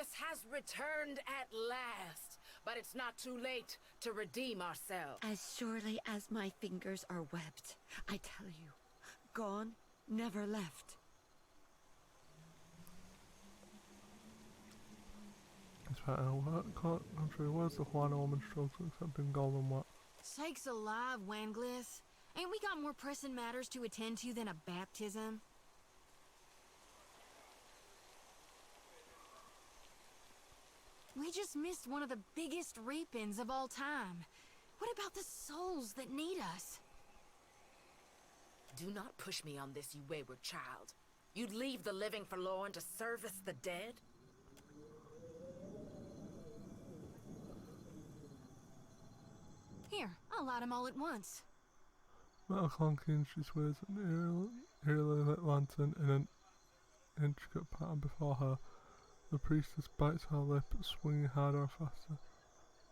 Bliss has returned at last, but it's not too late to redeem ourselves. As surely as my fingers are webbed, I tell you, gone, never left. It's right now. Country, where's the Hawaiian woman struggles to accepting golden wax? Sakes alive, Wangliss. Ain't we got more pressing matters to attend to than a baptism? We just missed one of the biggest reapings of all time. What about the souls that need us? Do not push me on this, you wayward child. You'd leave the living forlorn to service the dead? Here, I'll light them all at once. Metal clanking, she swears an eerily lit lantern in an intricate pattern before her. The priestess bites her lip, swinging harder and faster.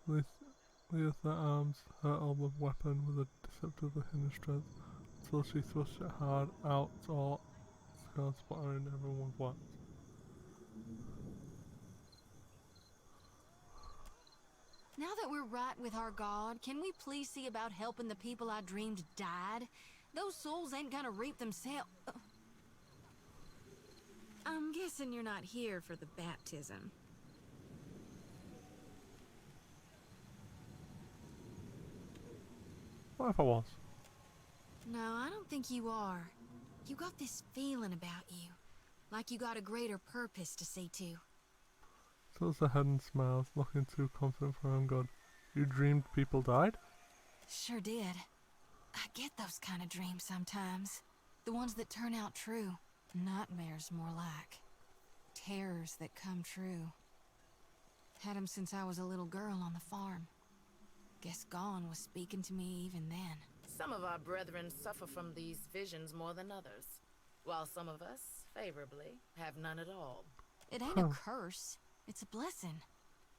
Leath her arms, her old weapon with a deceptively hidden strength, until she thrusts it hard out all scars splattering everyone's wax. Now that we're right with our God, can we please see about helping the people I dreamed died? Those souls ain't gonna reap themselves. I'm guessing you're not here for the baptism. What if I was? No, I don't think you are. You got this feeling about you. Like you got a greater purpose to see to. Tilts her head and smiles, looking too confident for her own good. You dreamed people died? Sure did. I get those kind of dreams sometimes. The ones that turn out true. Nightmares, more like. Terrors that come true. Had 'em since I was a little girl on the farm. Guess Gone was speaking to me even then. Some of our brethren suffer from these visions more than others, while some of us, favorably, have none at all. It ain't a curse. It's a blessing.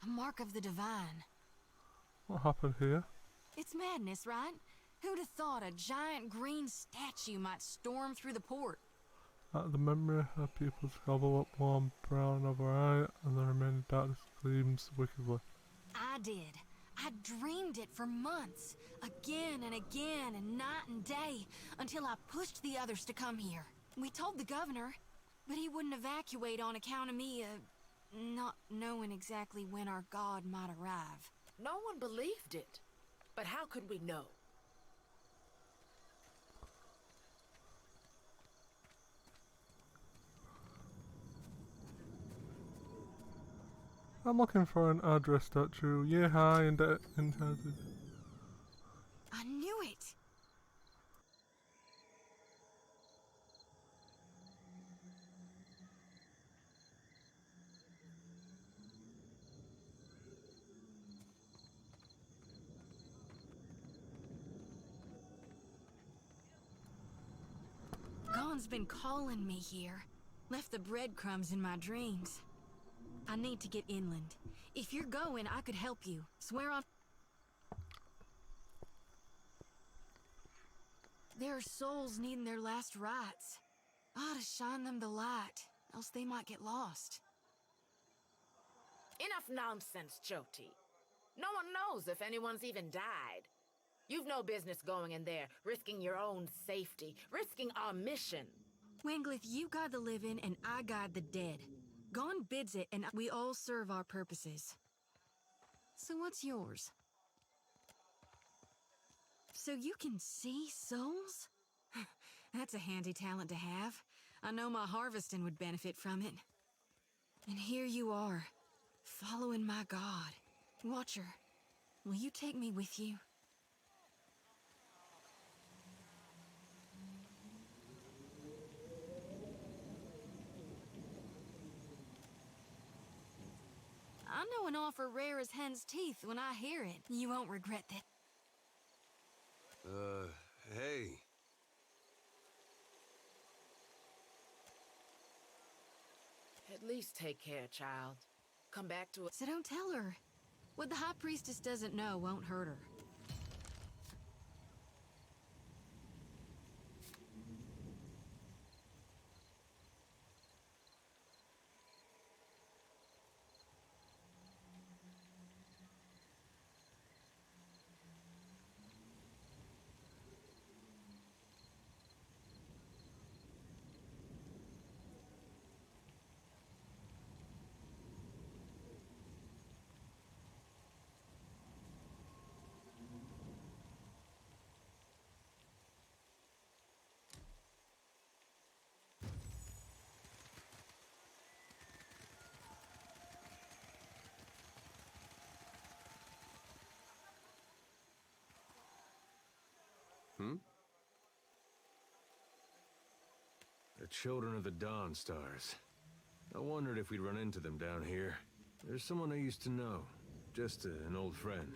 A mark of the divine. What happened here? It's madness, right? Who'd have thought a giant green statue might storm through the port? At the memory, her pupils gobble up warm brown of her eye, and the remaining darkness gleams wickedly. I did. I dreamed it for months, again and again, and night and day, until I pushed the others to come here. We told the governor, but he wouldn't evacuate on account of me, not knowing exactly when our god might arrive. No one believed it. But how could we know? I'm looking for an address statue, year high and inherited. I knew it! Gone's been calling me here. Left the breadcrumbs in my dreams. I need to get inland. If you're going, I could help you. Swear on... There are souls needing their last rites. I ought to shine them the light, else they might get lost. Enough nonsense, Jyoti. No one knows if anyone's even died. You've no business going in there, risking your own safety, risking our mission. Wanglith, you guide the living and I guide the dead. Gone bids it and we all serve our purposes. So what's yours? So you can see souls? That's a handy talent to have. I know my harvesting would benefit from it. And here you are, following my god. Watcher, will you take me with you? I know an offer rare as hen's teeth when I hear it. You won't regret that. Hey. At least take care, child. Come back to it. So don't tell her. What the High Priestess doesn't know won't hurt her. Children of the Dawn Stars. I wondered if we'd run into them down here. There's someone I used to know. Just an old friend.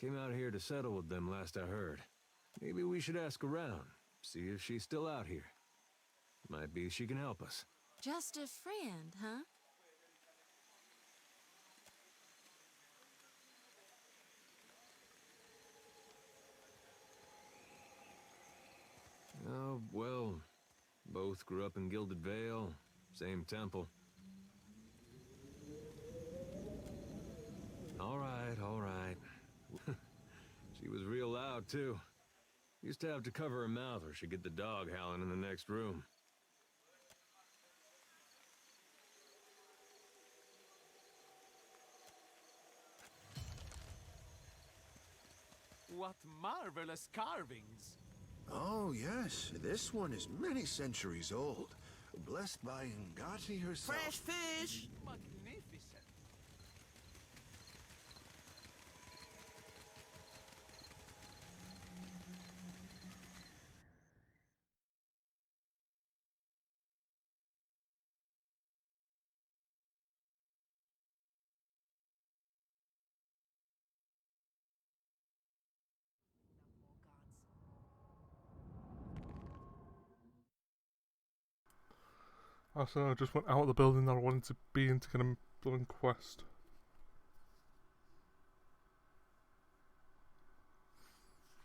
Came out here to settle with them last I heard. Maybe we should ask around, see if she's still out here. Might be she can help us. Just a friend, huh? Oh, well, both grew up in Gilded Vale, same temple. All right, all right. She was real loud, too. Used to have to cover her mouth or she'd get the dog howling in the next room. What marvelous carvings! Oh, yes. This one is many centuries old. Blessed by Ngati herself. Fresh fish! Magnificent! Also, I just went out of the building that I wanted to be in to get a blooming quest.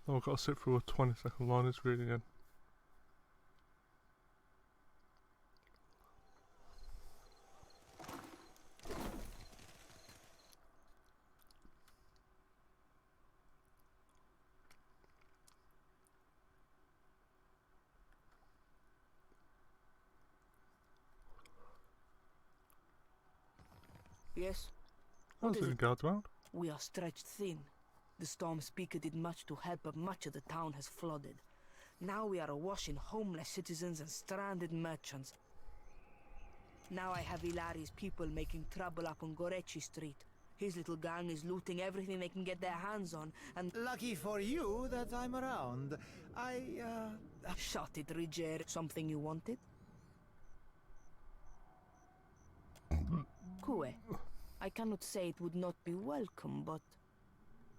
Oh, I've got to sit through a 20-second loading screen again. Yes, I was is seeing it? guards around. we are stretched thin. The storm speaker did much to help, but much of the town has flooded. Now we are awash in homeless citizens and stranded merchants. Now I have Ilari's people making trouble up on Gorechi Street. His little gang is looting everything they can get their hands on, and... Lucky for you that I'm around. Shut it, Riger. Something you wanted? Kue, I cannot say it would not be welcome, but...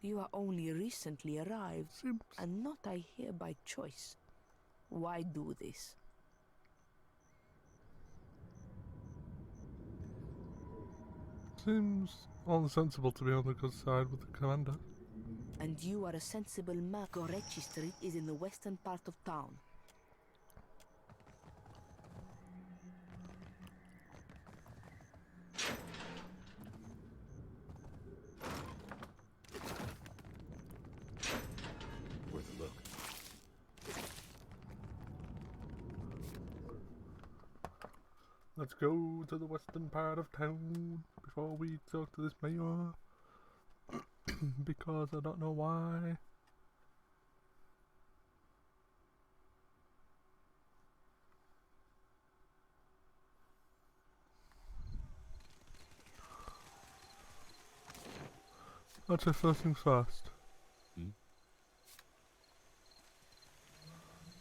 You are only recently arrived, and not I here by choice. Why do this? Seems only sensible to be on the good side with the commander. And you are a sensible man. Gorechi Street is in the western part of town. Worth a look. Let's go to the western part of town before we talk to this mayor. Because I don't know why. Actually, first things first.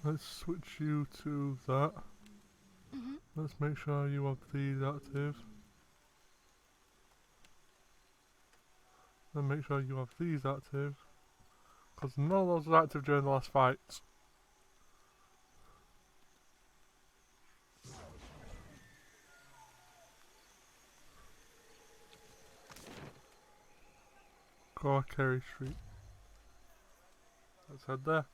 Let's switch you to that. Let's make sure you have these active. And make sure you have these active. Because none of those were active during the last fight. Go Kerry Street. Let's head there.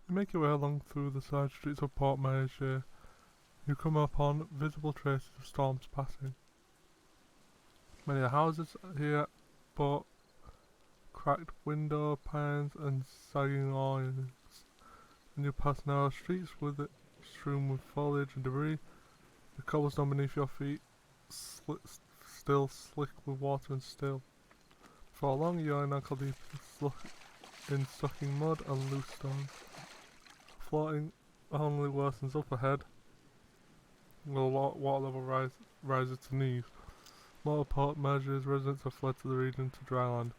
You make your way along through the side streets of Port Malaysia. You come upon visible traces of storms passing. Many of the houses here but cracked window panes and sagging awnings. And you pass narrow streets with it strewn with foliage and debris. The cobblestone beneath your feet still slick with water and still. Before long you are ankle deep in sucking mud and loose stones. Floating only worsens up ahead. The water level rises to knees. More port measures, residents have fled to the region to dry land.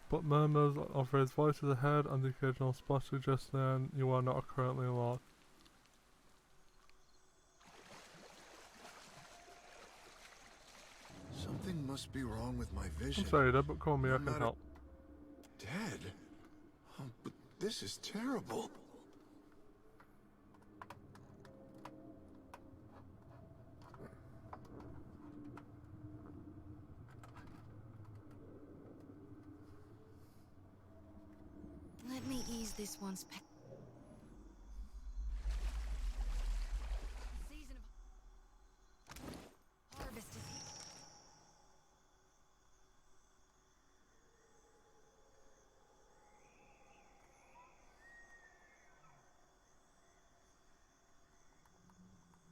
But murmurs of raised voices ahead and the occasional splash suggest then you are not currently alone. Something must be wrong with my vision. I'm sorry, Dad, but call me, I can help. Dead? Oh, but this is terrible. Let me ease this one's pain. Season of harvest is here.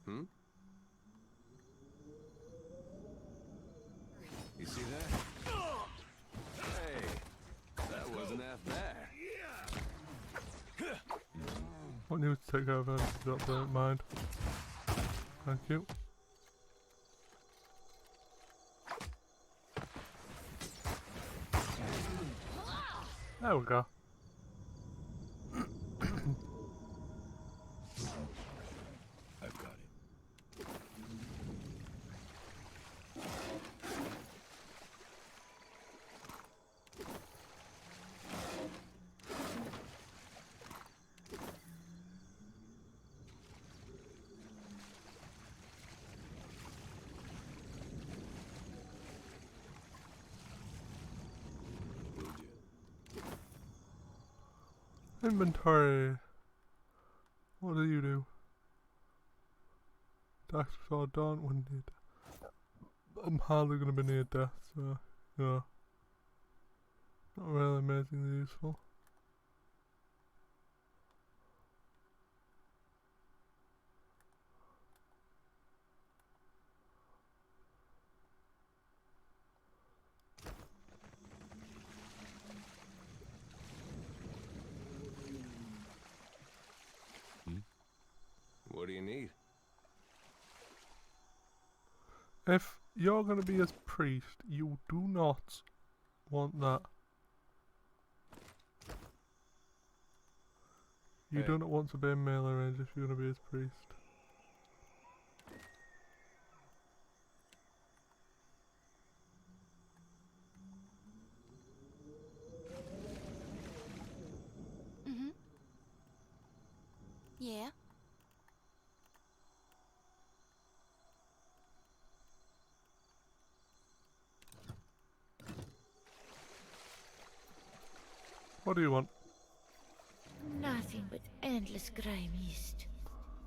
Hmm? You see that? Hey, that wasn't half bad. Want you to take over if you don't mind. Thank you. There we go. I've got it. Inventory. What do you do? Attacks before dawn when near death. I'm hardly going to be near death, so, you know. Not really amazingly useful. What do you need? If you're going to be as priest, you do not want that. You Hey. do not want to be in melee range if you're going to be his priest. Mm-hmm. Yeah. What do you want? Nothing but endless grey mist.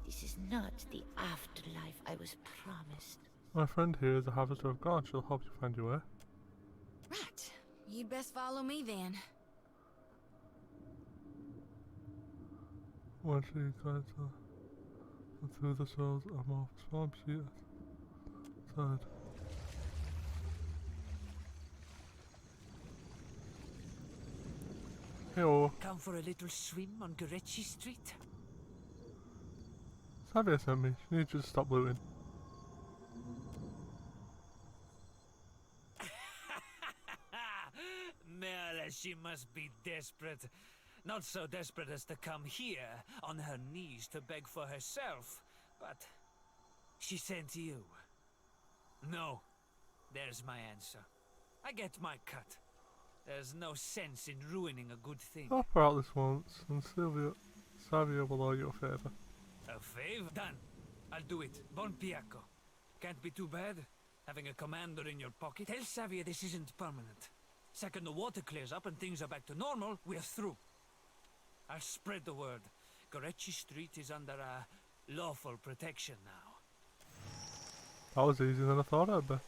This is not the afterlife I was promised. My friend here is a harvester of God. She'll help you find your way. Right. You'd best follow me then. When she guides her through the souls of more swamps, she is sad. Heyo. Come for a little swim on Gorechi Street? Savia sent me. She needs you to stop looting. Merle, she must be desperate. Not so desperate as to come here on her knees to beg for herself, but she sent you. No, there's my answer. I get my cut. There's no sense in ruining a good thing. Help her out this once, and Savia will owe you a favour. A favor? Done. I'll do it. Bon Piaco. Can't be too bad, having a commander in your pocket. Tell Savia this isn't permanent. Second the water clears up and things are back to normal, we're through. I'll spread the word. Gorechi Street is under lawful protection now. That was easier than I thought it'd be.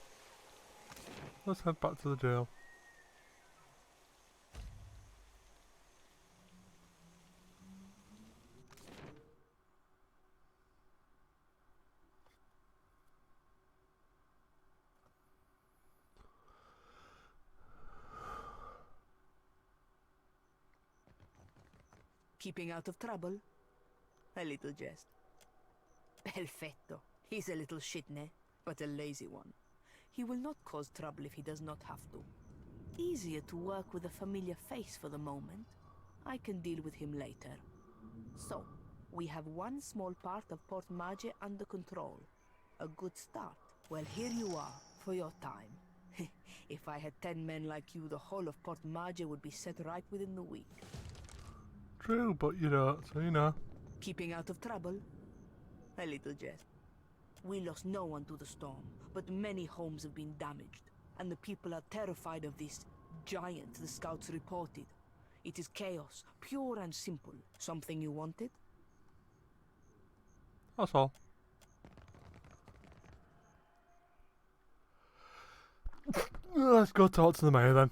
Let's head back to the jail. Keeping out of trouble? A little jest. Perfetto. He's a little shitne, but a lazy one. He will not cause trouble if he does not have to. Easier to work with a familiar face for the moment. I can deal with him later. So, we have one small part of Port Mage under control. A good start. Well, here you are, for your time. If I had 10 men like you, the whole of Port Mage would be set right within the week. True, but you don't, so you know. Keeping out of trouble? A little jest. We lost no one to the storm, but many homes have been damaged, and the people are terrified of this giant the scouts reported. It is chaos, pure and simple. Something you wanted? That's all. Let's go talk to the mayor then.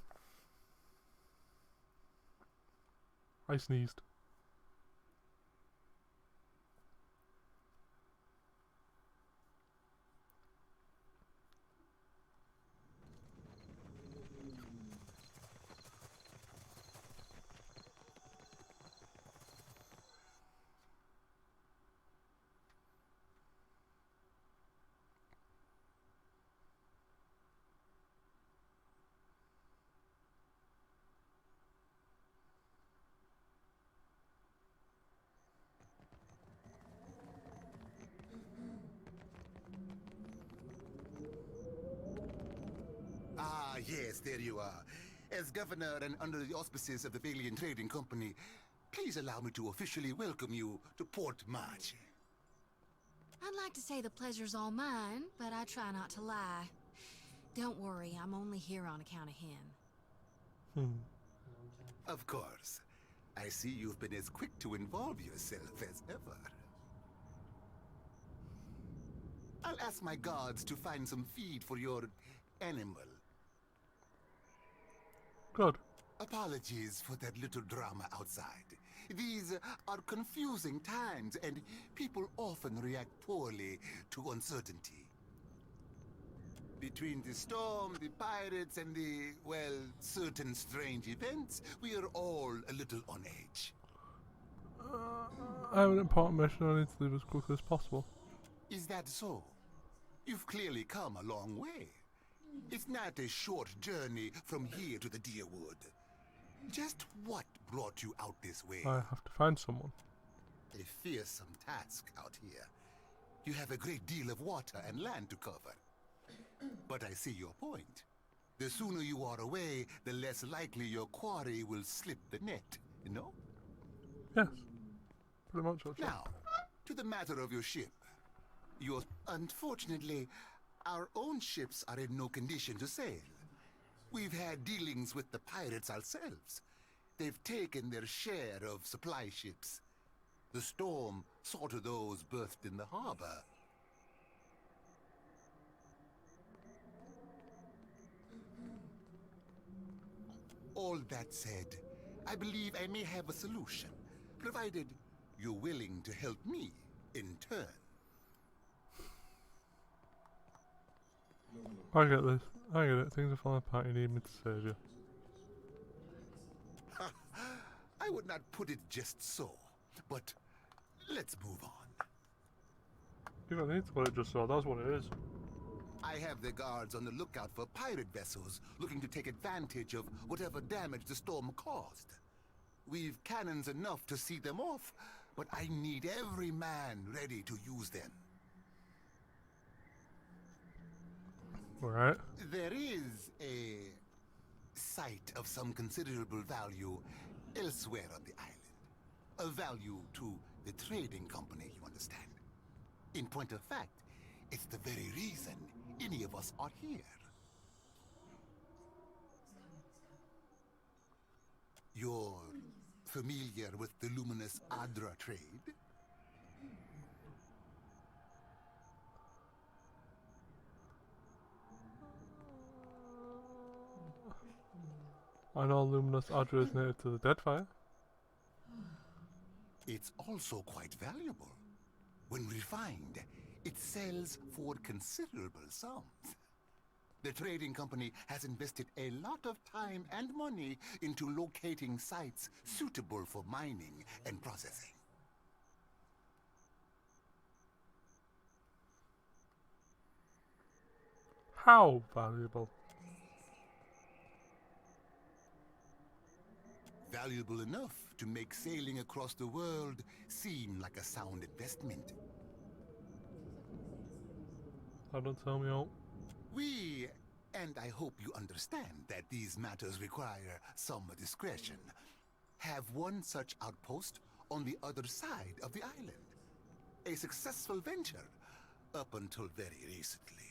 I sneezed. Ah, yes, there you are. As governor and under the auspices of the Valiant Trading Company, please allow me to officially welcome you to Port Mage. I'd like to say the pleasure's all mine, but I try not to lie. Don't worry, I'm only here on account of him. Of course. I see you've been as quick to involve yourself as ever. I'll ask my guards to find some feed for your animal. Good. Apologies for that little drama outside. These are confusing times, and people often react poorly to uncertainty. Between the storm, the pirates, and the, well, certain strange events, we are all a little on edge. I have an important mission. I need to leave as quickly as possible. Is that so? You've clearly come a long way. It's not a short journey from here to the Deerwood. Just what brought you out this way? I have to find someone. A fearsome task out here. You have a great deal of water and land to cover. But I see your point. The sooner you are away, the less likely your quarry will slip the net, no? Yes. Pretty much, actually. Now, to the matter of your ship. Unfortunately, our own ships are in no condition to sail. We've had dealings with the pirates ourselves. They've taken their share of supply ships. The storm saw to those berthed in the harbor. All that said, I believe I may have a solution, provided you're willing to help me in turn. I get this. I get it. Things are falling apart. You need me to save you. I would not put it just so, but let's move on. You don't need to put it just so. That's what it is. I have the guards on the lookout for pirate vessels looking to take advantage of whatever damage the storm caused. We've cannons enough to see them off, but I need every man ready to use them. Alright. There is a site of some considerable value elsewhere on the island. A value to the trading company, you understand. In point of fact, it's the very reason any of us are here. You're familiar with the luminous Adra trade? I know Luminous Adra is native to the Deadfire. It's also quite valuable. When refined, it sells for considerable sums. The trading company has invested a lot of time and money into locating sites suitable for mining and processing. How valuable? Valuable enough to make sailing across the world seem like a sound investment. Don't tell me all. We, and I hope you understand that these matters require some discretion, have one such outpost on the other side of the island. A successful venture up until very recently.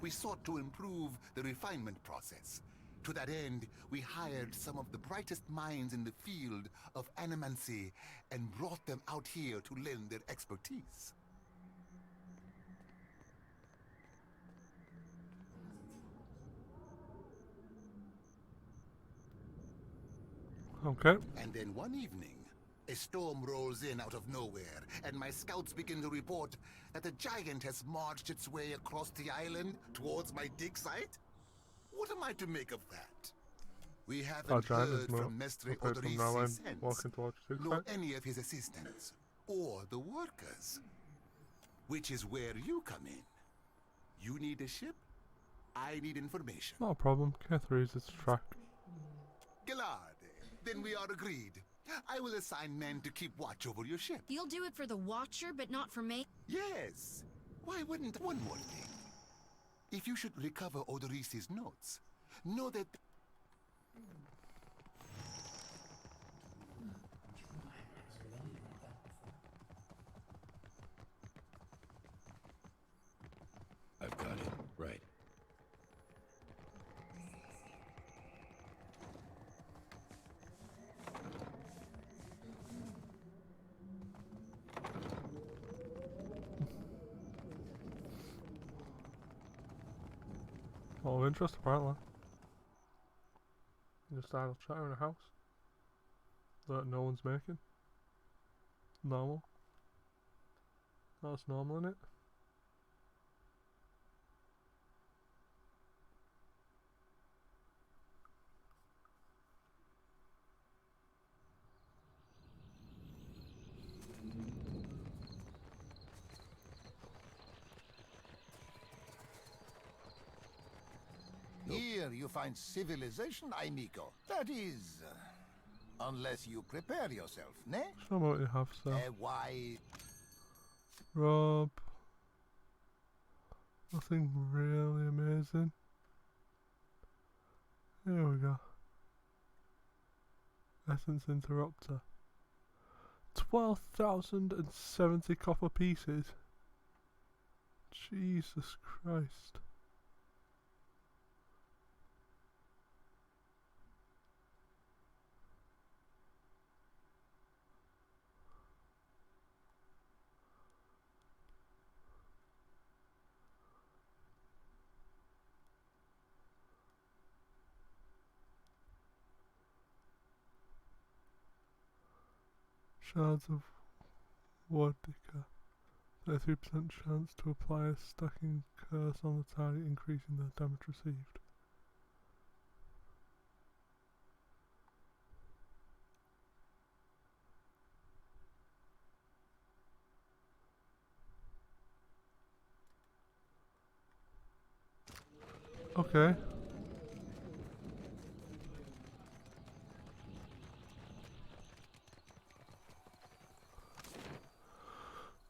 We sought to improve the refinement process. To that end, we hired some of the brightest minds in the field of animancy and brought them out here to lend their expertise. Okay. And then one evening, a storm rolls in out of nowhere, and my scouts begin to report that a giant has marched its way across the island towards my dig site. What am I to make of that? We haven't heard from Mestre Odorisi since, nor any of his assistants, or the workers. Which is where you come in. You need a ship, I need information. Not a problem. K3 is its track. Galade, then we are agreed. I will assign men to keep watch over your ship. You'll do it for the Watcher, but not for me? Yes. Why wouldn't one more thing? If you should recover Odorisi's notes, know that... I've got it. Right. Lot of interest apparently. Just idle chat in a house that no one's making. Normal. That's normal, isn't it? Here you find civilization, amigo. That is, unless you prepare yourself, ne? Show me what you have, sir. Why? Rob. Nothing really amazing. Here we go. Essence Interrupter. 12,070 copper pieces. Jesus Christ. Shards of Wadika. 33% chance to apply a stacking curse on the target, increasing the damage received. Okay.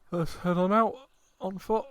Let's head on out on foot.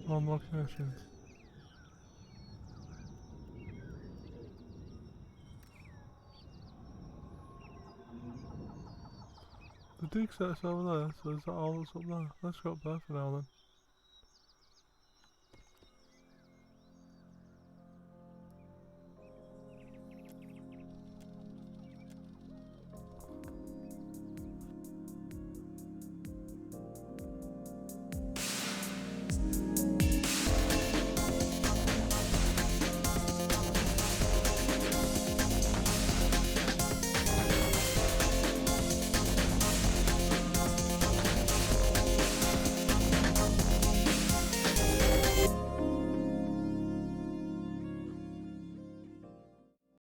One location. The dig set's over there, so is that all that's up there? Let's go up there for now then.